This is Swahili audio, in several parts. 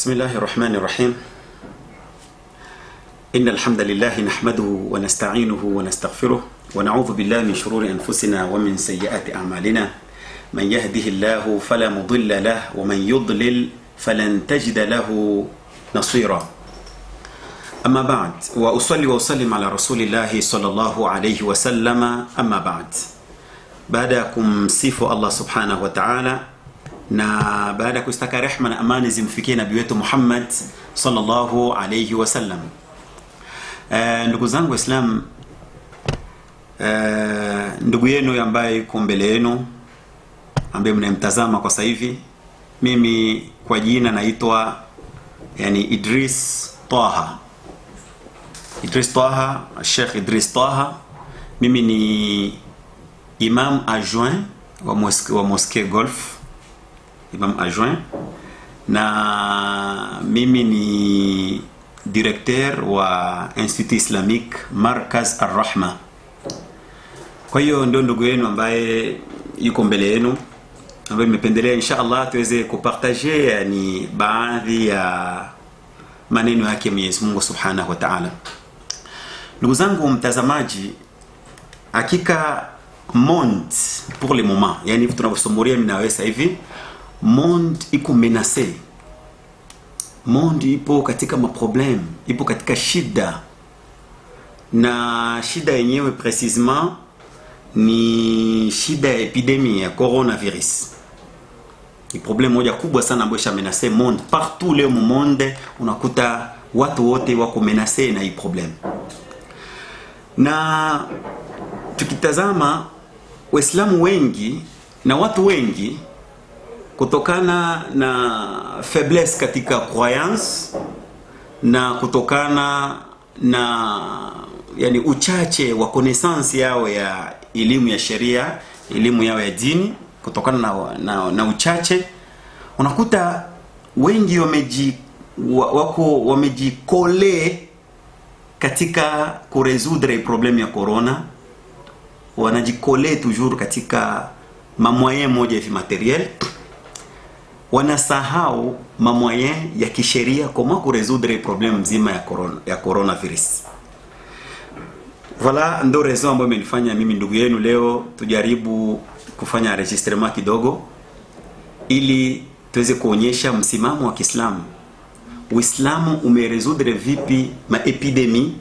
بسم الله الرحمن الرحيم. إن الحمد لله نحمده ونستعينه ونستغفره ونعوذ بالله من شرور أنفسنا ومن سيئات أعمالنا. من يهده الله فلا مضل له ومن يضلل فلن تجد له نصيرا. أما بعد، وأصلي وأسلم على رسول الله صلى الله عليه وسلم. أما بعد، بعدكم سيف الله سبحانه وتعالى na baada ya kustaka rehema na amani zimfikie nabii wetu Muhammad sallallahu alayhi wasallam. Ndugu zangu Waislamu, ndugu yenu ambaye yuko mbele yenu, ambaye mnamtazama kwa sasa hivi, mimi kwa jina naitwa Idris Taha. Sheikh Idris Taha. Mimi ni imam adjoint wa Mosquée Golf, imam adjoint, na mimi ni directeur wa Institut Islamique Markaz Ar-Rahma. Kwa hiyo ndio ndugu yenu ambaye yuko mbele yenu, ambaye nimependelea inshallah tuweze kupartager baadhi ya maneno yake Mwenyezi Mungu Subhanahu wa Ta'ala. Ndugu zangu mtazamaji, hakika monde pour le moment, tunavyosomoria mimi na wewe sasa hivi, monde iko menacé. Monde ipo katika maproblem, ipo katika shida, na shida yenyewe precisement ni shida ya epidemie ya coronavirus. Ni problem moja kubwa sana ambayo isha monde partout leo mu monde. Unakuta watu wote wako menacé na hii problem, na tukitazama Waislamu wengi na watu wengi, kutokana na faiblesse katika croyance na kutokana na uchache wa connaissance yao ya elimu ya sheria, elimu yao ya dini, kutokana na uchache, unakuta wengi wamejikole katika kuresoudre problem ya corona. Wanajikole toujours katika mamoyen moja hivi materiel, wanasahau mamoyen ya kisheria kama kuresoudre problem mzima ya coronavirus. Voilà, ndo raison ambayo imenifanya mimi ndugu yenu leo tujaribu kufanya enregistrement kidogo, ili tuweze kuonyesha msimamo wa Kiislamu. Uislamu umeresoudre vipi maepidemie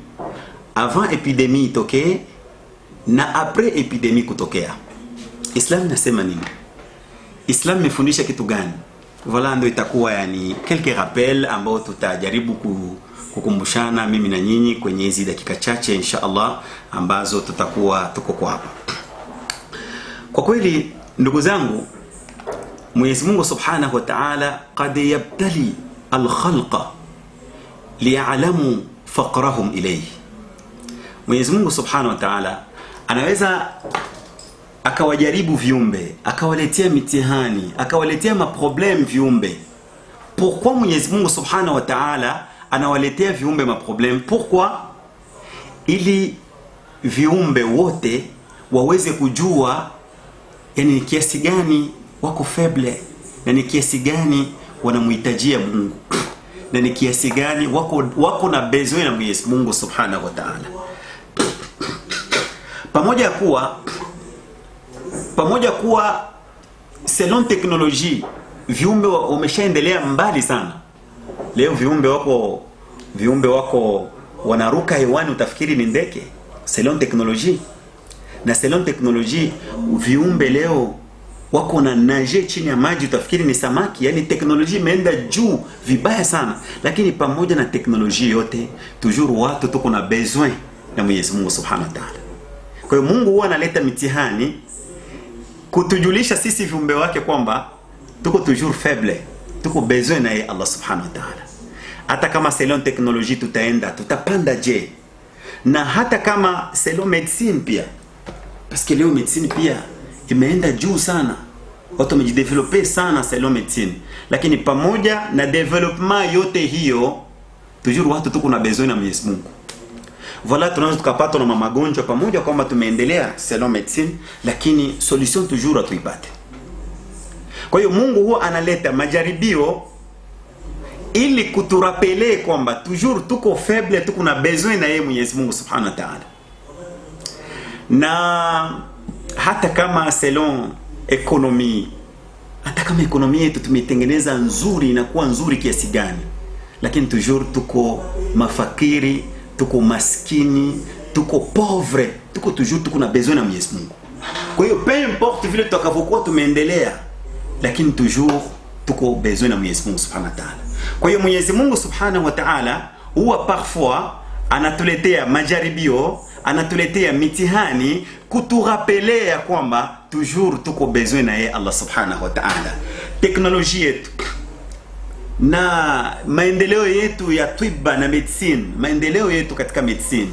avant epidemie itokee na après epidemie kutokea. Islam inasema nini? Islam imefundisha kitu gani? Voilà, ndo itakuwa quelques rappels ambao tutajaribu kukumbushana mimi na nyinyi kwenye hizi dakika chache inshallah ambazo tutakuwa tuko kwa hapa. Kwa kweli ndugu zangu, Mwenyezi Mungu Subhanahu wa Ta'ala qad yabtali al-khalqa liya'lamu faqrahum ilayhi. Mwenyezi Mungu Subhanahu wa Ta'ala anaweza akawajaribu viumbe, akawaletea mitihani, akawaletea maproblem viumbe. Pourquoi Mwenyezi Mungu Subhanahu wa Ta'ala anawaletea viumbe maproblem? Pourquoi? Ili viumbe wote waweze kujua ni kiasi gani wako faible, na ni kiasi gani wanamhitajia Mungu, na ni kiasi gani wako na besoin na Mwenyezi Mungu Subhanahu wa Ta'ala. Pamoja kuwa selon teknolojia viumbe wameshaendelea mbali sana. Leo viumbe wako wanaruka hewani, utafikiri ni ndege, selon teknolojia. Na selon teknolojia viumbe leo wako na nage chini ya maji, utafikiri ni samaki. Teknolojia imeenda juu vibaya sana. Lakini pamoja na teknolojia yote, toujours watu tuko na besoin na Mwenyezi Mungu Subhanahu wa Ta'ala. Kwa hiyo Mungu huwa analeta mitihani kutujulisha sisi viumbe wake kwamba tuko toujours faible, tuko besoin na Allah Subhanahu wa Ta'ala. Hata kama selon teknolojia tutapanda je, na hata kama selon medicine pia, parce que leo medicine pia imeenda juu sana, watu wamejideveloper sana selon medicine. Lakini pamoja na development yote hiyo, toujours watu tuko na besoin na Mwenyezi Mungu. Voilà, tunaweza tukapata na magonjwa pamoja kwamba tumeendelea selon medicine, lakini solution toujours hatuipate. Kwa hiyo Mungu huwa analeta majaribio ili kuturapele kwamba toujours tuko faible, tuko na besoin na yeye Mwenyezi Mungu Subhanahu wa Ta'ala. Na hata kama selon economy, hata kama economy yetu tumetengeneza nzuri, inakuwa nzuri kiasi gani, lakini toujours tuko mafakiri, tuko maskini, tuko pauvre, tuko toujours tuko na besoin na Mwenyezi Mungu. Kwa hiyo peu importe vile tutakavyokuwa tumeendelea, lakini toujours tuko besoin na Mwenyezi Mungu Subhanahu wa Ta'ala. Kwa hiyo Mwenyezi Mungu Subhanahu wa Ta'ala huwa parfois anatuletea majaribio, anatuletea mitihani kuturapelea kwamba toujours tuko besoin na yeye Allah Subhanahu wa Ta'ala. Teknolojia yetu na maendeleo yetu ya tiba na medicine, maendeleo yetu katika medicine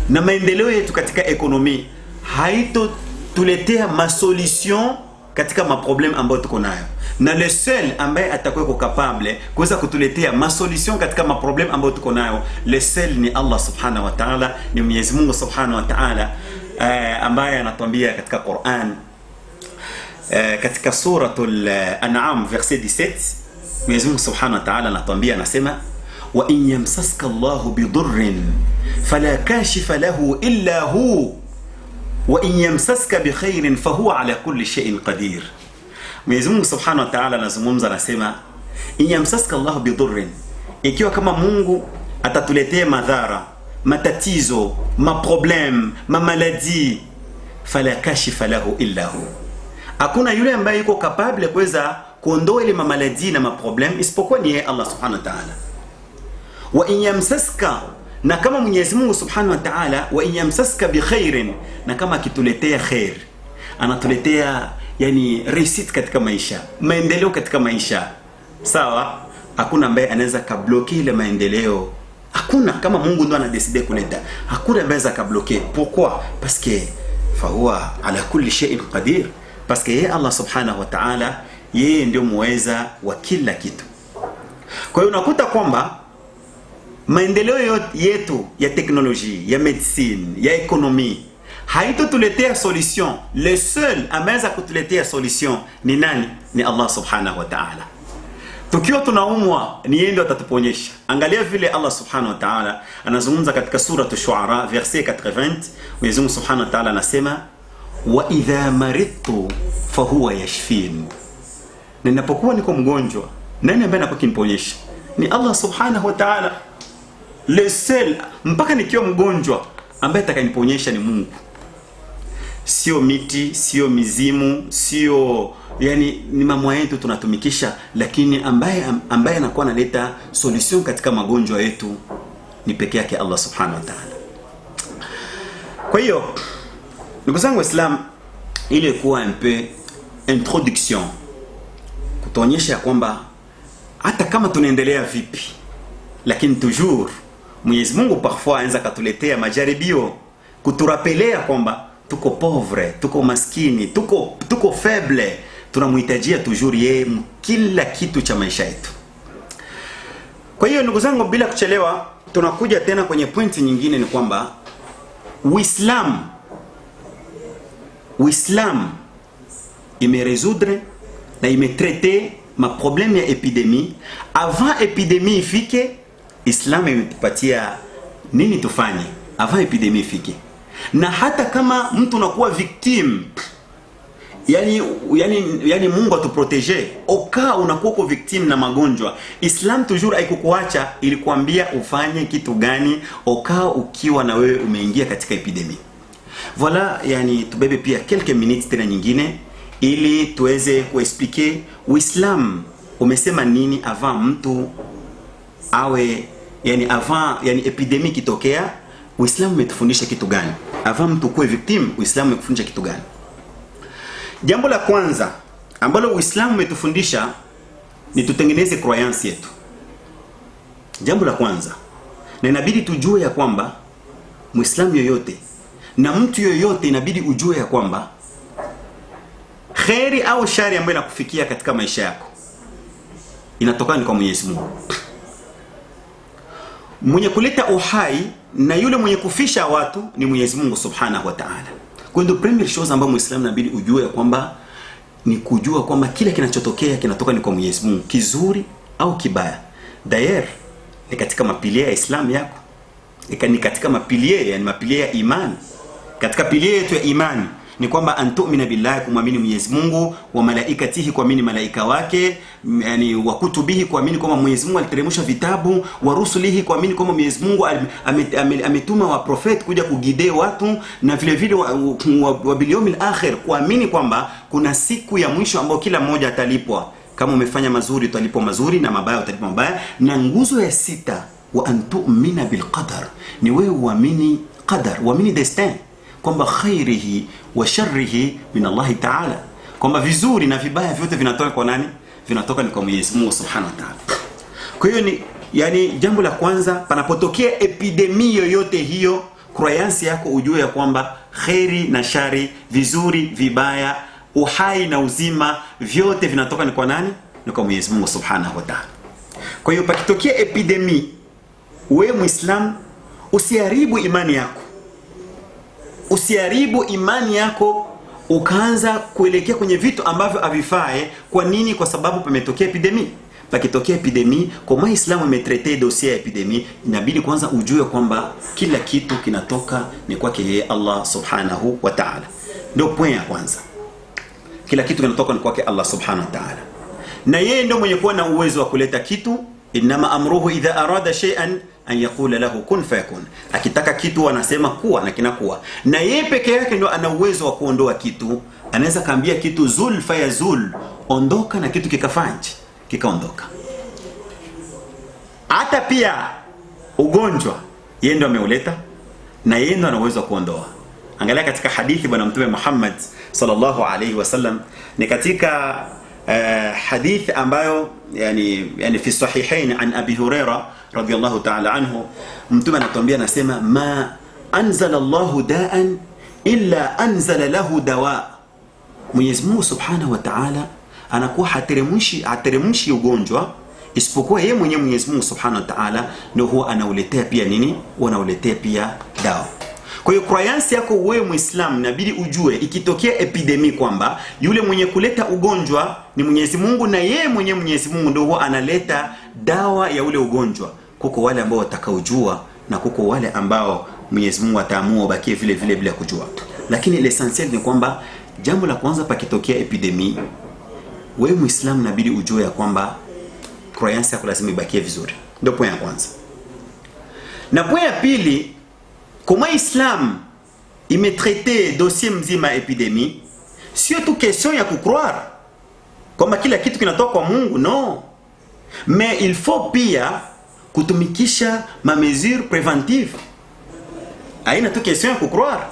na maendeleo yetu katika ekonomi haito tuletea masolution katika maproblème ambayo tuko nayo, na le seul ambaye atakuwa capable kuweza kutuletea masolution katika maproblème ambayo tuko nayo, le seul ni Allah Subhanahu wa Ta'ala, ni Mwenyezi Mungu Subhanahu wa Ta'ala, ambaye anatuambia katika Qur'an, katika suratul An'am verset 17, Mwenyezi Mungu Subhanahu wa Ta'ala anatuambia, anasema wa in yamsaska Allahu bidurrin fala kashifa lahu illa hu wa in yamsaska bikhairin fahuwa ala kulli shay'in qadir. Mwenyezi Mungu Subhanahu wa Ta'ala anazungumza, anasema in yamsaska Allahu bidurrin, ikiwa kama Mungu atatuletea madhara, matatizo, maproblem, mamaladi, fala kashifa lahu illa hu, hakuna yule ambaye yuko capable kuweza kuondoa ile mamaladi na maproblem isipokuwa ni yeye Allah Subhanahu wa Ta'ala. Wa in yamsaska, na kama Mwenyezi Mungu Subhanahu wa Ta'ala, wa in yamsaska bi khairin, na kama akituletea khair, anatuletea yani receipt katika maisha, maendeleo katika maisha, sawa, hakuna ambaye anaweza kabloki ile maendeleo. Hakuna, kama Mungu ndo anadecide kuleta, hakuna ambaye anaweza kabloki. Pourquoi? Parce que fa huwa ala kulli shay'in qadir, parce que yeye Allah Subhanahu wa Ta'ala yeye ndio muweza wa kila kitu. Kwa hiyo unakuta kwamba maendeleo yetu ya teknolojia, ya medicine, ya ekonomi haitotuletea solution. Le seul ameweza kutuletea solution ni nani? Ni Allah Subhanahu wa Ta'ala. Tukiwa tunaumwa ni yeye ndiye atatuponyesha. Angalia vile Allah Subhanahu wa Ta'ala anazungumza katika sura Ash-Shu'ara verset 80. Mwenyezi Mungu Subhanahu wa Ta'ala anasema wa idha maridtu fahuwa yashfin, ninapokuwa niko mgonjwa, nani ambaye anakuniponyesha? Ni Allah Subhanahu wa Ta'ala. Le seul, mpaka nikiwa mgonjwa, ambaye atakayeniponyesha ni Mungu. Sio miti, sio mizimu, sio yani ni mambo yetu tunatumikisha, lakini ambaye anakuwa analeta solution katika magonjwa yetu ni peke yake Allah Subhanahu wa Ta'ala. Kwa hiyo ndugu zangu Waislamu, ile kuwa un peu introduction kutuonyesha kwamba hata kama tunaendelea vipi, lakini toujours Mwenyezi Mungu parfois anaweza katuletea majaribio kuturapelea kwamba tuko pauvre, tuko maskini, tuko faible, tunamhitajia toujours yeye kila kitu cha maisha yetu. Kwa hiyo ndugu zangu, bila kuchelewa tunakuja tena kwenye pointi nyingine, ni kwamba Uislamu imeresoudre na imetraite ma problème ya epidemie avant epidemie ifike. Islam imetupatia nini tufanye avant epidemie ifike, na hata kama mtu unakuwa victime, yani Mungu atuprotege oka unakuwa uko victime na magonjwa, Islam toujours haikukuacha, ilikwambia ufanye kitu gani oka ukiwa na wewe umeingia katika epidemie. Voilà, yani tubebe pia quelques minutes tena nyingine ili tuweze kuexpliquer Uislamu umesema nini avant mtu awe avant epidemie kitokea, Uislamu umetufundisha kitu gani? Avant mtu kuwe victime, Uislamu umekufundisha kitu gani? Jambo la kwanza ambalo Uislamu umetufundisha ni tutengeneze croyance yetu. Jambo la kwanza, na inabidi tujue ya kwamba Muislamu yoyote na mtu yoyote inabidi ujue ya kwamba khairi au shari ambayo inakufikia katika maisha yako inatokana kwa Mwenyezi Mungu. Mwenye kuleta uhai na yule mwenye kufisha watu ni Mwenyezi Mungu Subhanahu wa Ta'ala. Kwa hiyo premier chose ambayo Muislamu inabidi ujue kwamba ni kujua kwamba kila kinachotokea kinatoka ni kwa Mwenyezi Mungu, kizuri au kibaya. Dayer ni katika mapilie ya Islam yako, ni katika mapilie, yani mapilie ya imani. Katika pilie yetu ya imani ni kwamba antu'mina billahi, kumwamini Mwenyezi Mungu, wa malaikatihi, kuamini malaika wake, yani wa kutubihi, kuamini kwamba Mwenyezi Mungu aliteremsha vitabu, wa rusulihi, kuamini kwamba Mwenyezi Mungu ametuma wa prophet kuja kugide watu, na vile vile wa bil yawmil akhir, kuamini kwamba kuna siku ya mwisho ambayo kila mmoja atalipwa. Kama umefanya mazuri utalipwa mazuri, na mabaya utalipwa mabaya. Na nguzo ya sita, wa antu'mina bil qadar, ni wewe uamini qadar, uamini destin, kwamba khairihi wa sharrihi min Allah ta'ala, kwamba vizuri na vibaya vyote vinatoka kwa nani? Vinatoka ni kwa Mwenyezi Mungu Subhanahu wa Ta'ala. Kwa hiyo ni yani, jambo la kwanza, panapotokea epidemi yoyote hiyo, croyance yako ujue ya kwamba khairi na shari, vizuri vibaya, uhai na uzima, vyote vinatoka ni kwa nani? Ni kwa Mwenyezi Mungu Subhanahu wa Ta'ala. Kwa hiyo pakitokea epidemi, wewe Muislam usiharibu imani yako. Usiharibu imani yako ukaanza kuelekea kwenye vitu ambavyo havifae. Kwa nini? Kwa sababu pametokea epidemi. Pakitokea epidemi, kwa Muislamu ametrete dossier ya epidemi, inabidi kwanza ujue kwamba kila kitu kinatoka ni kwake yeye Allah Subhanahu wa Ta'ala. Ndio point ya kwanza. Kila kitu kinatoka ni kwake Allah Subhanahu wa Ta'ala. Na yeye ndio mwenye kuwa na uwezo wa kuleta kitu. Inama amruhu idha arada shay'an an yaqula lahu kun fayakun, akitaka kitu anasema kuwa na kinakuwa. Na yeye peke yake ndio ana uwezo wa kuondoa kitu. Anaweza kaambia kitu zul fayazul, ondoka, na kitu kikaondoka. Hata pia ugonjwa yeye ndio ameuleta, na yeye ndio ana uwezo wa kuondoa. Angalia katika hadithi bwana Mtume Muhammad sallallahu alayhi wasallam, ni katika hadithi ambayo yani fi sahihain an Abi Huraira radiyallahu ta'ala anhu, Mtume anatuambia, anasema, ma anzala Allahu da'an illa anzala lahu dawa. Mwenyezi Mungu Subhanahu wa Ta'ala anakuwa hateremshi ugonjwa isipokuwa yeye mwenyewe Mwenyezi Mungu Subhanahu wa Ta'ala ndio huwa anauletea pia nini? Anauletea pia dawa. Kwa hiyo croyance yako wewe Muislamu inabidi ujue, ikitokea epidemi, kwamba yule mwenye kuleta ugonjwa ni Mwenyezi Mungu, na yeye mwenyewe Mwenyezi Mungu ndio huwa analeta dawa ya ule ugonjwa. Kuko wale ambao watakaojua, na kuko wale ambao Mwenyezi Mungu ataamua bakie vile vile bila kujua. Lakini l'essentiel ni kwamba jambo la kwanza, pakitokea epidemi, wewe Muislamu inabidi ujue ya kwamba croyance yako lazima ibakie vizuri. Ndio point ya kwanza. Na point ya pili, kama Islam imetraite dossier mzima epidemi, sio tu question ya kucroire kwamba kila kitu kinatoka kwa Mungu, no, mais il faut pia kutumikisha ma mesure préventive. Haina tu question ya kucroire,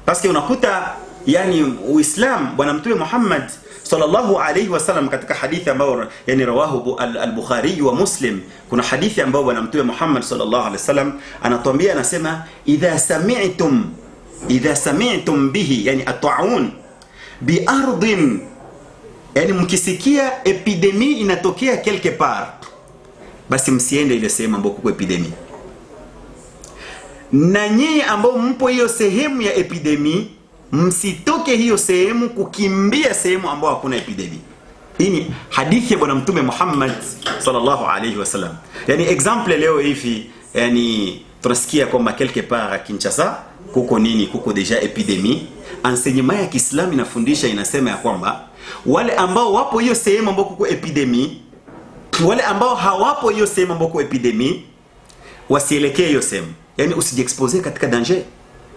parce que unakuta yani Uislam, bwana Mtume Muhammad sallallahu alayhi wasallam, katika hadithi ambayo yani rawahu al-Bukhari wa Muslim, kuna hadithi ambayo bwana Mtume Muhammad sallallahu alayhi wasallam anatuambia, anasema, idha sami'tum bihi, yani at-ta'un bi ardin, yani mkisikia epidemi inatokea quelque part, basi msiende ile sehemu ambapo kuna epidemi. Na nyinyi ambao mpo hiyo sehemu ya epidemi, msitoke hiyo sehemu kukimbia sehemu ambayo hakuna epidemi. Hii ni hadithi ya bwana Mtume Muhammad sallallahu alayhi wasallam. Yani example leo hivi, yani tunasikia kwamba quelque part Kinshasa kuko deja epidemi. Enseignement ya Kiislamu inafundisha, inasema ya kwamba wale ambao wapo hiyo sehemu ambapo kuko epidemi, wale ambao hawapo hiyo sehemu ambapo kuko epidemi, wasielekee hiyo sehemu. Yani usijiexpose katika danger.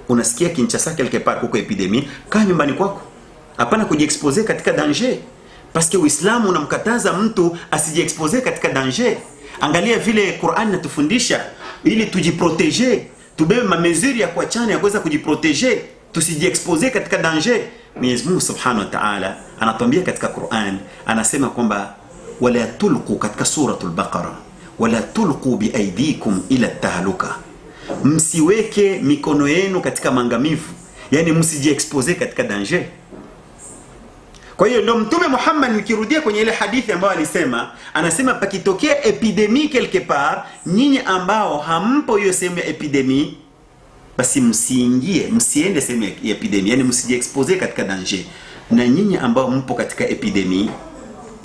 Unasikia Kinshasa quelque part kuko epidemi, kaa nyumbani kwako. Hapana kujiexpose katika danger, parce que Uislamu unamkataza mtu asijiexpose katika danger. Angalia vile Qur'an inatufundisha ili tujiproteger, tubebe ma mesure ya kuachana ya kuweza kujiproteger, tusijiexpose katika danger. Mwenyezi Mungu Subhanahu wa Ta'ala anatuambia katika Qur'an, anasema kwamba wala tulqu, katika suratul Baqara, wala tulqu biaidikum ila tahluka, msiweke mikono yenu katika mangamivu, yani msijiexpose katika danger. Kwa hiyo ndio Mtume Muhammad, nikirudia kwenye ile hadithi ambayo alisema, anasema pakitokea epidemi quelque part, nyinyi ambao hampo hiyo sehemu ya epidemi, basi msiende sehemu ya epidemi, yani msijiexpose katika danger. Na nyinyi ambao mpo katika epidemi,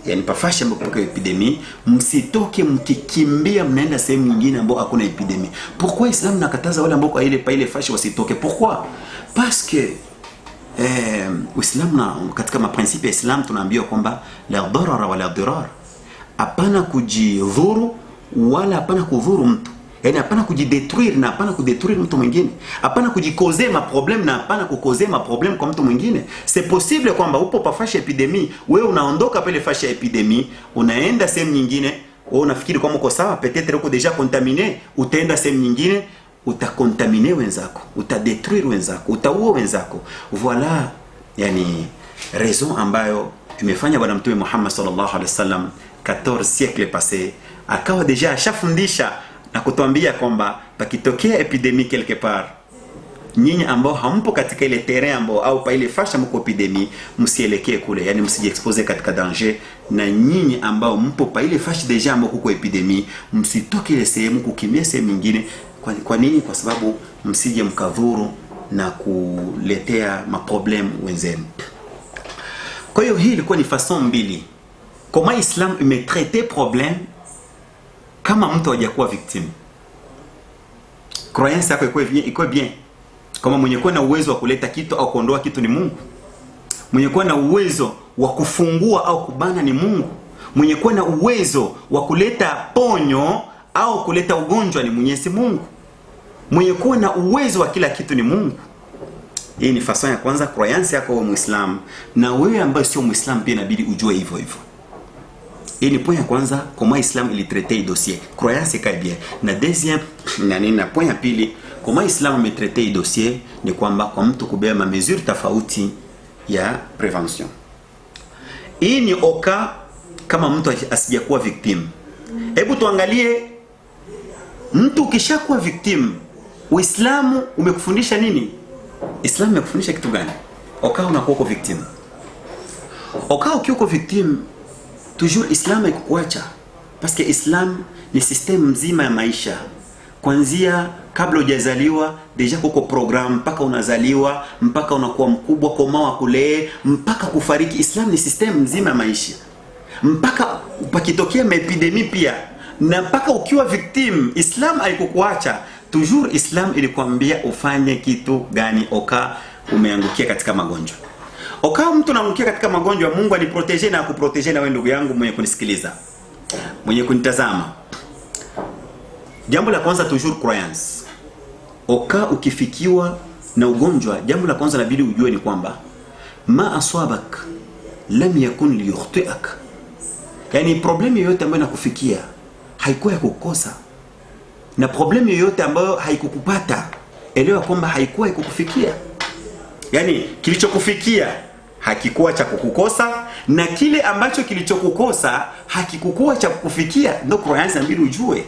yani pafasha ambapo kuna epidemie, msitoke mkikimbia mnaenda sehemu nyingine ambapo hakuna epidemie. Pourquoi Islam nakataza wale ambao pa ile fashi wasitoke? Pourquoi? Parce que Uislamu na katika maprincipe ya Islam tunaambiwa kwamba la darara wala dirar, hapana kujidhuru wala hapana kudhuru mtu. Yani hapana kujidetruire na hapana kudetruire mtu mwingine, hapana kujikoze ma problem na hapana kukoze ma problem kwa mtu mwingine. C'est possible kwamba upo pa fashi epidemie, wewe unaondoka pale fashi ya epidemie unaenda sehemu nyingine, wewe unafikiri kwamba uko sawa, peut-être uko déjà contaminé, utaenda sehemu nyingine utakontamine wenzako, utadetruire wenzako, utaua wenzako. Voilà yani raison ambayo imefanya bwana Mtume Muhammad sallallahu alaihi wasallam 14 siècles passés akawa deja ashafundisha na kutuambia kwamba pakitokea epidemie quelque part, nyinyi ambao hampo katika ile terrain ambao au pa ile fasha mko epidemie, msielekee kule, yani msijiexpose katika danger, na nyinyi ambao mpo pa ile fasha deja ambao kuko epidemie, msitoke ile sehemu kukimbia sehemu nyingine. Kwa nini? Kwa sababu msije mkadhuru na kuletea maproblem wenzenu. Kwa hiyo hii ilikuwa ni façon mbili kama Islam imetraite problem kama mtu hajakuwa victime. Croyance yako iko bien. Kama mwenye kuwa na uwezo wa kuleta kitu au kuondoa kitu ni Mungu. Mwenye kuwa na uwezo wa kufungua au kubana ni Mungu. Mwenye kuwa na uwezo wa kuleta ponyo au kuleta ugonjwa ni Mwenyezi Mungu. Mwenye kuwa na uwezo wa kila kitu ni Mungu. Hii ni façon ya kwanza, croyance yako wewe Muislam, na wewe ambaye sio Muislam pia inabidi ujue hivyo hivyo. Hii ni point ya kwanza, comment Islam il traite dossier. Croyance ikae bien. Na deuxième na point ya pili, comment Islam imetraite dossier ni kwamba kwa mtu kubeba mesure tofauti ya prevention. Hii ni oka kama mtu asijakuwa victim. Hebu tuangalie mtu ukishakuwa victim, Uislamu umekufundisha nini? Islam imekufundisha kitu gani? Oka unakuwa victim. Oka ukiwa victim, toujours Islam haikukuacha. Parce que Islam ni system mzima ya maisha. Kuanzia kabla hujazaliwa deja kuko program, mpaka unazaliwa, mpaka unakuwa mkubwa, komawa kule, mpaka kufariki. Islam ni system mzima ya maisha. Mpaka pakitokea epidemie pia, na mpaka ukiwa victim, Islam haikukuacha. Toujours Islam ilikwambia ufanye kitu gani. Oka umeangukia katika magonjwa. Oka mtu anaangukia katika magonjwa, Mungu aliprotege na akuprotege na wewe ndugu yangu mwenye kunisikiliza, mwenye kunitazama. Jambo la kwanza toujours croyance. Oka ukifikiwa na ugonjwa, jambo la kwanza inabidi ujue ni kwamba ma aswabak lam yakun liyukhtiak. Yani problem yoyote ambayo inakufikia haikuwa ya kukosa, na problem yoyote ambayo haikukupata elewa kwamba haikuwa ikukufikia. Yani kilichokufikia hakikuwa cha kukukosa, na kile ambacho kilichokukosa hakikukuwa cha kukufikia. Ndio croyance mbili ujue.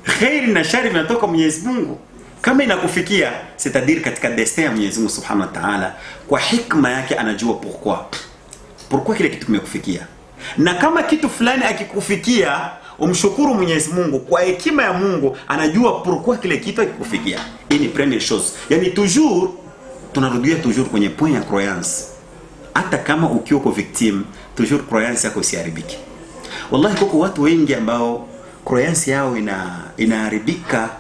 Khair na shari vinatoka Mwenyezi Mungu. Kama inakufikia, c'est-à-dire katika destin ya Mwenyezi Mungu Subhanahu wa Ta'ala, kwa hikma yake anajua pourquoi kile kitu kimekufikia. Na kama kitu fulani akikufikia, umshukuru Mwenyezi Mungu, kwa hekima ya Mungu anajua pourquoi kile kitu akikufikia. Hii ni première chose. Yani toujours tunarudia toujours kwenye point ya croyance. Hata kama ukiwa uko victim, toujours croyance yako isiharibike. Wallahi kuko watu wengi ambao croyance yao inaharibika,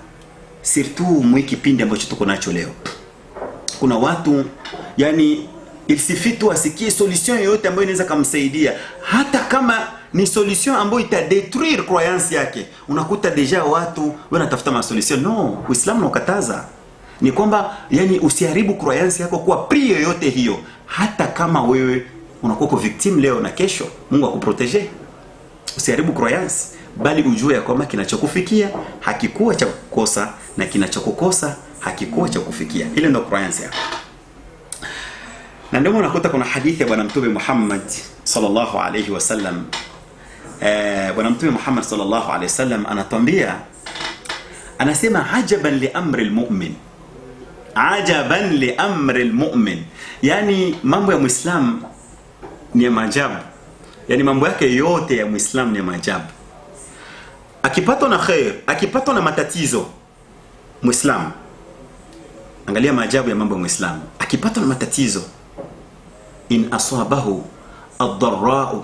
surtout mwiki kipindi ambacho tuko nacho leo. Kuna watu yani ilisifitu asikie solution yoyote ambayo inaweza kumsaidia, hata kama ni solution ambayo itadetruire croyance yake. Unakuta deja watu wanatafuta ma solution. No, Uislamu unakataza. Ni kwamba yani usiharibu croyance yako kwa pri yoyote hiyo, hata kama wewe unakuwa kwa victim leo na kesho Mungu akuprotege. Usiharibu croyance, bali ujue ya kwamba kinachokufikia hakikuwa cha kukosa, na kinachokukosa hakikuwa cha kufikia. Ile ndio croyance yako. Na ndio unakuta kuna hadithi ya bwana Mtume Muhammad sallallahu alayhi wasallam. Bwana Mtume Muhammad sallallahu alayhi wasallam anatuambia, anasema ajaban li amri almu'min, ajaban li amri almu'min. Yani mambo ya Muislam ni maajabu. Yani mambo yake yote ya Muislam ni maajabu. Akipatwa na khair, akipatwa na matatizo Muislam, angalia maajabu ya mambo ya Muislam. Akipatwa na matatizo, in asabahu ad-dharra'u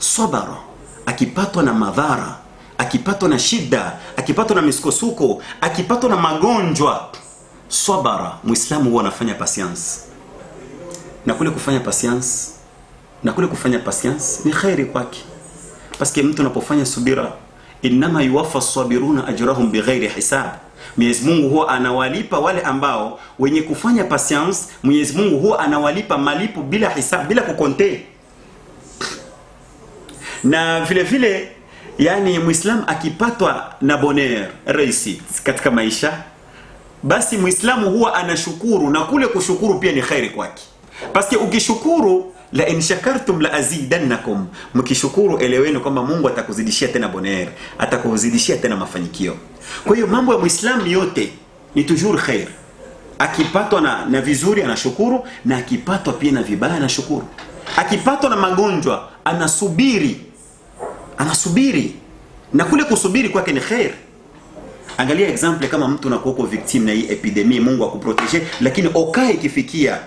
sabara, akipatwa na madhara, akipatwa na shida, akipatwa na misukosuko, akipatwa na magonjwa, sabara, Muislamu huwa anafanya patience. Na kule kufanya patience ni khairi kwake. Paske mtu unapofanya subira, inma yuwaffa as-sabiruna ajrahum bighairi hisab. Mwenyezi Mungu huwa anawalipa wale ambao wenye kufanya patience, Mwenyezi Mungu huwa anawalipa malipo bila hisab, bila kukonte. Na vile vile yani Muislam akipatwa na bonheur, réussite katika maisha, basi Muislamu huwa anashukuru, na kule kushukuru pia ni khairi kwake. Paske ukishukuru, la in shakartum la azidannakum, mkishukuru eleweni kwamba Mungu atakuzidishia tena bonheur, atakuzidishia tena mafanikio. Kwa hiyo mambo ya Muislamu yote ni toujours khair. Akipatwa na vizuri anashukuru, na akipatwa pia na vibaya anashukuru. Akipatwa na magonjwa anasubiri, na kule kusubiri kwake ni khair. Angalia example kama mtu unakuwa victim na hii epidemia, Mungu akuprotege, lakini okae ikifikia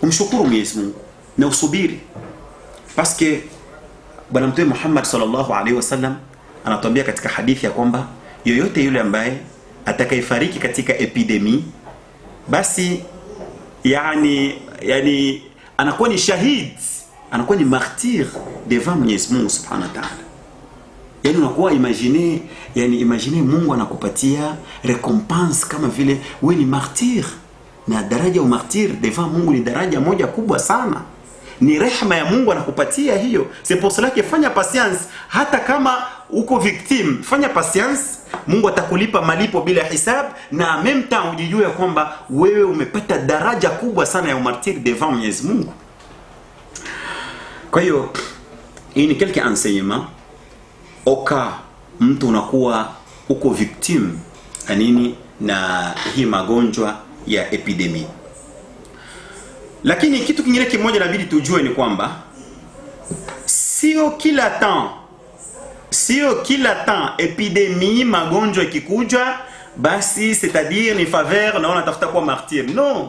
umshukuru Mwenyezi Mungu na usubiri. Paske Bwana Mtume Muhammad sallallahu alaihi wasallam anatuambia katika hadithi ya kwamba yoyote yule ambaye atakayefariki katika epidemia, basi yani anakuwa ni shahid, anakuwa ni martyr devant Mwenyezi Mungu subhanahu wa ta'ala. Yani unakuwa imagine Mungu anakupatia recompense kama vile wewe ni martyr, na daraja ya martyr devant Mungu ni daraja moja kubwa sana. Ni rehema ya Mungu anakupatia hiyo. C'est pour cela que fanya patience, hata kama uko victim, fanya patience, Mungu atakulipa malipo bila hisab, na même temps ujijue kwamba wewe umepata daraja kubwa sana ya martyr devant Mwenyezi Mungu. Kwa hiyo hii ni quelques enseignements oka mtu unakuwa uko victim na hii magonjwa ya epidemia. Lakini kitu kingine kimoja inabidi tujue ni kwamba sio kila temps epidemia, magonjwa ikikuja basi c'est-à-dire ni faveur na unatafuta kuwa martyr. Non.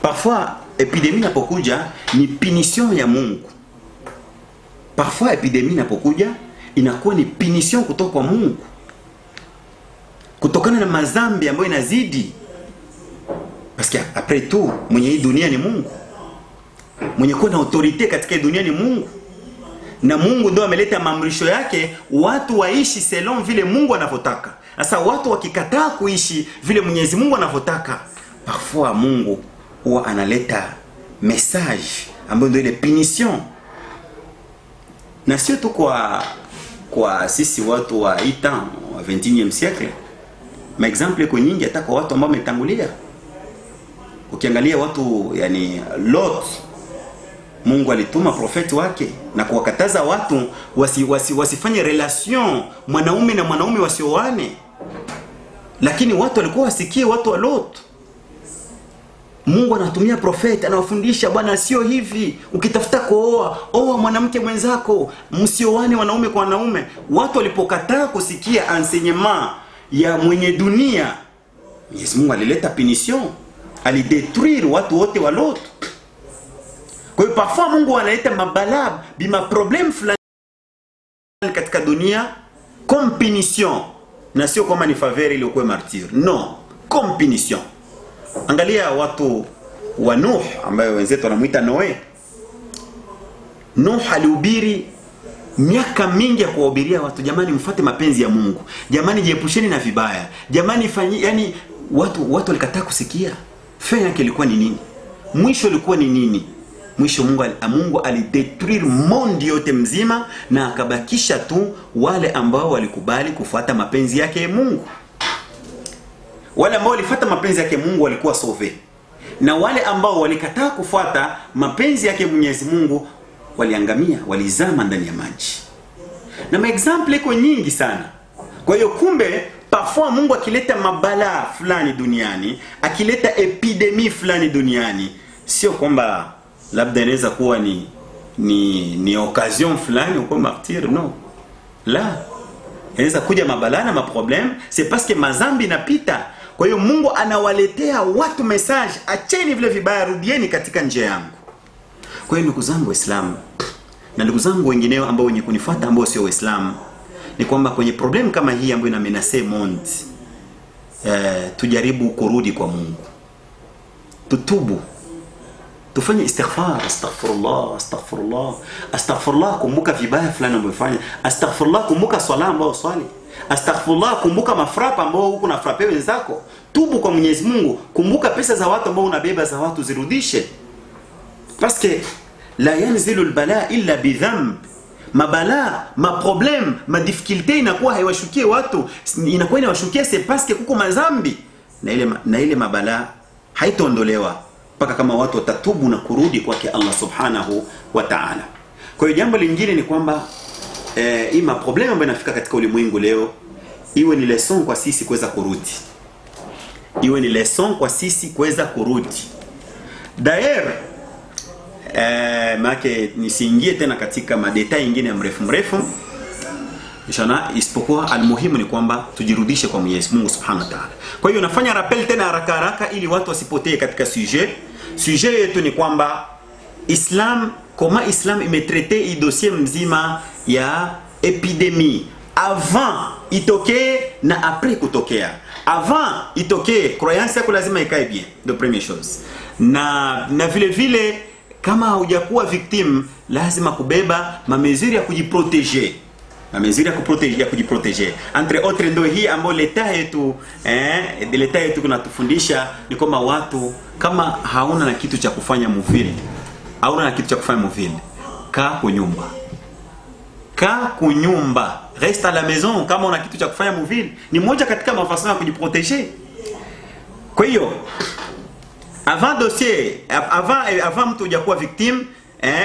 Parfois epidemia inapokuja ni punition ya Mungu. Parfois epidemia inapokuja inakuwa ni punition kutoka kwa Mungu, kutokana na mazambi ambayo inazidi. Parce que après tout, mwenye hii dunia ni Mungu. Mwenye kuwa na autorite katika hii dunia ni Mungu. Na Mungu ndio ameleta maamrisho yake watu waishi selon vile Mungu anavyotaka. Sasa watu wakikataa kuishi vile Mwenyezi Mungu anavyotaka, parfois Mungu huwa analeta message ambayo ndio ile punition. Na sio tu kwa sisi watu wa ita wa 21e siècle. Ma exemple kwa nyingi hata kwa watu ambao wametangulia. Ukiangalia watu Lot, Mungu alituma profeti wake na kuwakataza watu wasifanye relation mwanaume na mwanaume wasioane. Lakini watu walikuwa wasikie watu wa Lot. Mungu anatumia profeti, anawafundisha bwana sio hivi. Ukitafuta oa mwanamke mwenzako, msioane wanaume kwa wanaume. Watu walipokataa kusikia enseignement ya mwenye dunia, Mwenyezi Mungu alileta punition. Alidetruire watu wote wa Lot. Kwa hiyo parfois Mungu analeta mabalab bima problem fulani katika dunia comme punition, na sio kama ni faveur ile kwa martyr. Non, comme punition. Angalia watu wa Nuh ambaye wenzetu wanamuita Noe. Nuh alihubiri miaka mingi ya kuwahubiria watu, jamani mfuate mapenzi ya Mungu, jamani jiepusheni na vibaya, jamani watu walikataa kusikia. Fin yake ilikuwa ni nini? Mwisho ulikuwa ni nini? Mwisho Mungu alidetruire monde yote mzima, na akabakisha tu wale ambao walikubali kufuata mapenzi yake Mungu. Wale ambao walifuata mapenzi yake Mungu walikuwa sauve, na wale ambao walikataa kufuata mapenzi yake Mwenyezi Mungu waliangamia, walizama ndani ya maji. Na maexample iko nyingi sana. Kwa hiyo kumbe parfois Mungu akileta mabala fulani duniani, akileta epidemie fulani duniani, sio kwamba labda inaweza kuwa ni occasion fulani kwa martyr. No. La. Inaweza kuja mabala na maproblème, c'est parce que mazambi inapita. Kwa hiyo Mungu anawaletea watu message, acheni vile vibaya, rudieni katika njia yangu. Kwa hiyo ndugu zangu Waislamu, na ndugu zangu wengineo ambao wenye kunifuata ambao sio Waislamu, ni kwamba kwenye problem kama hii ambayo ina menace monde, tujaribu kurudi kwa Mungu, tutubu, tufanye istighfar, astaghfirullah, astaghfirullah, astaghfirullah. Kumbuka vibaya fulani umefanya, astaghfirullah. Kumbuka swala ambayo swali, astaghfirullah. Kumbuka mafrapa ambao huko na frape wenzako, tubu kwa Mwenyezi Mungu. Kumbuka pesa za watu ambao unabeba za watu, zirudishe, parce que la yanzilu albala illa bidhamb. Mabala, maproblem, madifficulté inakuwa haiwashukie watu, inakuwa inawashukia c'est parce que kuko mazambi, na ile mabala haitaondolewa mpaka kama watu watatubu na kurudi kwake Allah subhanahu wa ta'ala. Kwa hiyo jambo lingine ni kwamba hii maproblem ambayo inafika katika ulimwengu leo, iwe ni lesson kwa sisi kuweza kurudi, iwe ni lesson kwa sisi kuweza kurudi. D'ailleurs maana nisiingie tena katika madetail nyingine ya mrefu ishana, isipokuwa almuhimu ni kwamba tujirudishe kwa Mwenyezi Mungu Subhanahu wa Ta'ala. Kwa hiyo nafanya rappel tena haraka ili watu wasipotee katika sujet yetu. Ni kwamba comment Islam imetraite hii dossier mzima ya epidemie, avant itokee na après kutokea. Avant itokee, croyance yako lazima ikae bien, the première chose, na vile kama hujakuwa victime, lazima kubeba mamezuri ya kujiproteger, ya kujiproteger. Entre autres, ndio hii ambayo leta yetu kunatufundisha ni kama watu, kama hauna na kitu cha kufanya muvili, kaa kunyumba, reste à la maison. Kama una kitu cha kufanya muvili, ni moja katika mafaso ya kujiproteger. Kwa hiyo avant dossier, avant mtu hujakuwa victime,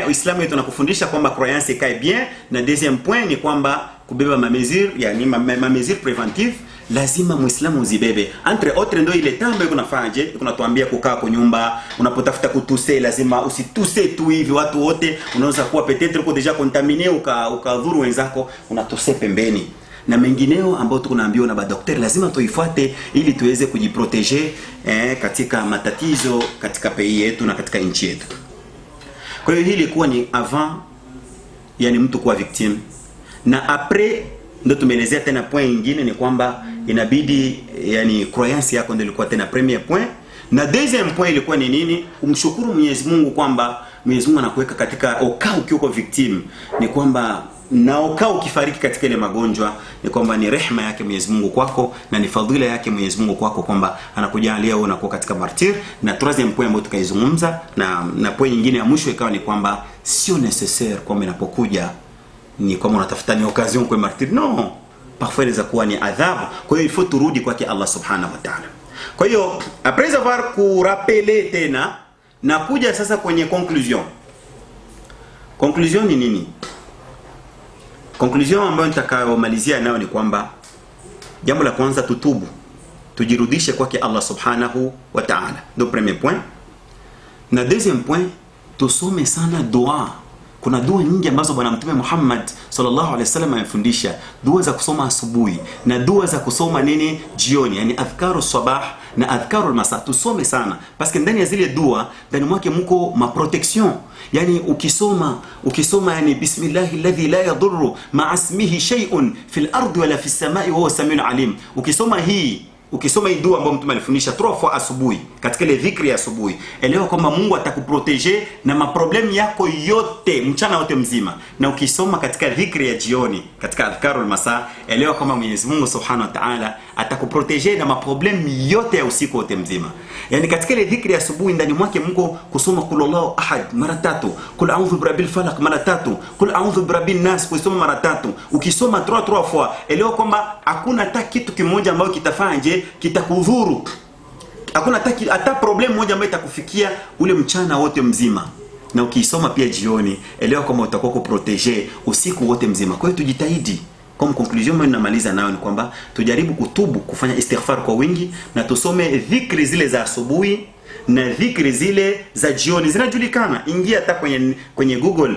Uislamu yetu nakufundisha kwamba croyance ikae bien, na deuxième point ni kwamba kubeba mamezir, yani mamezir preventive lazima Muislamu uzibebe. Entre autres, ndio ile tambo kunafanya kunatuambia kukaa kwa nyumba, unapotafuta kutuse lazima usituse tu hivi watu wote, unaweza kuwa peut-être uko deja contaminé ukadhuru wenzako, unatose pembeni na mengineo ambao tunaambiwa na madaktari lazima tuifuate ili tuweze kujiproteger katika matatizo katika pays yetu na katika nchi yetu. Kwa hiyo hii ilikuwa ni avant, yani mtu kuwa victime, na après ndio tumeelezea tena point nyingine ni kwamba inabidi, yani croyance yako ndio ilikuwa tena premier point, na deuxième point ilikuwa ni nini? Kumshukuru Mwenyezi Mungu kwamba Mwenyezi Mungu anakuweka katika okao ukiwa victim, ni kwamba na ukao ukifariki katika ile magonjwa, ni kwamba ni rehema yake Mwenyezi Mungu kwako na ni fadhila yake Mwenyezi Mungu kwako kwamba anakujalia wewe unakuwa katika martyr. Na troisième point ambayo tukaizungumza na point nyingine ya mwisho ikawa ni kwamba sio necessaire kwamba inapokuja ni kama unatafuta ni occasion kwa martyr, no, parfois inaweza kuwa ni adhabu. Kwa hiyo il faut turudi kwake Allah subhanahu wa ta'ala. Kwa hiyo après avoir kurapele tena na kuja sasa kwenye conclusion ni nini? Conclusion ambayo nitakayomalizia nayo ni kwamba jambo la kwanza, tutubu, tujirudishe kwake Allah subhanahu wa ta'ala, ndio premier point. Na deuxième point, tusome sana dua. Kuna dua nyingi ambazo Bwana Mtume Muhammad sallallahu alaihi wasallam amefundisha, dua za kusoma asubuhi na dua za kusoma nini jioni, yani adhkaru sabah na adhkaru masa. Tusome sana parce que ndani ya zile dua ndani mwake mko ma protection, yani ukisoma yani bismillahil ladhi la yadurru ma'a ismihi shay'un fil ardi wala fis samai wa huwa samiul alim. Ukisoma hii dua ambayo Mtume alifundisha 3 fois asubuhi katika ile dhikri ya asubuhi, elewa kwamba Mungu atakuproteger na maproblemu yako yote mchana wote mzima. Na ukisoma katika dhikri ya jioni katika adhkarul masa, elewa kwamba Mwenyezi Mungu Subhanahu wa Ta'ala atakuproteger na maproblemu yote ya usiku wote mzima. Yani katika ile dhikri ya asubuhi ndani mwake Mungu kusoma kul Allahu ahad mara 3, kul a'udhu birabbil falaq mara 3, kul a'udhu birabbin nas kusoma mara 3. Ukisoma 3 fois, elewa kwamba hakuna hata kitu kimoja ambacho kitafanya kitakudhuru, hakuna hata problem moja ambayo itakufikia ule mchana wote mzima. Na ukisoma pia jioni, elewa kwamba utakuwa kuproteger usiku wote mzima. Kwa hiyo tujitahidi. Kwa conclusion mimi namaliza nayo ni kwamba tujaribu kutubu, kufanya istighfar kwa wingi, na tusome dhikri zile za asubuhi na dhikri zile za jioni. Zinajulikana, ingia hata kwenye Google,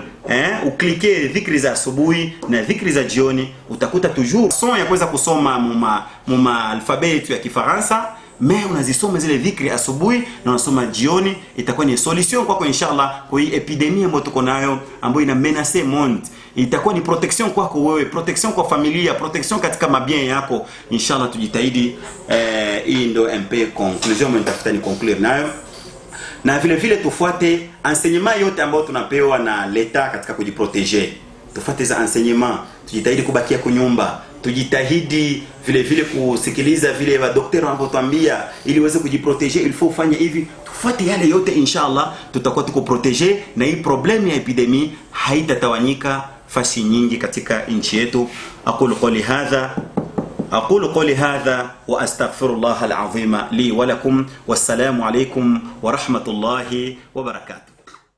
uklike dhikri za asubuhi na dhikri za jioni, utakuta toujours son ya kuweza kusoma muma alfabet ya Kifaransa unazisoma zile dhikri asubuhi na unasoma jioni, itakuwa ni solution kwako inshallah kwa hii epidemia ambayo tuko nayo, ambayo ina menace monde. Itakuwa ni protection kwako wewe, protection kwa familia, protection katika mabien yako inshallah. Tujitahidi. Hii ndio MP conclusion nitafuta ni conclure nayo, na vile vile tufuate enseignement yote ambayo tunapewa na leta katika kujiproteger. Tufuate za enseignement, tujitahidi kubakia kunyumba, tujitahidi vile vile kusikiliza vile wa daktari wanavyotuambia ili uweze kujiproteger, il faut ufanye hivi. Tufuate yale yote inshallah, tutakuwa tuko proteger na hii problem ya epidemia haitatawanyika fasi nyingi katika nchi yetu. Aqulu qawli hadha wa astaghfirullah al-azima li wa lakum, wassalamu alaykum wa rahmatullahi wa barakatuh.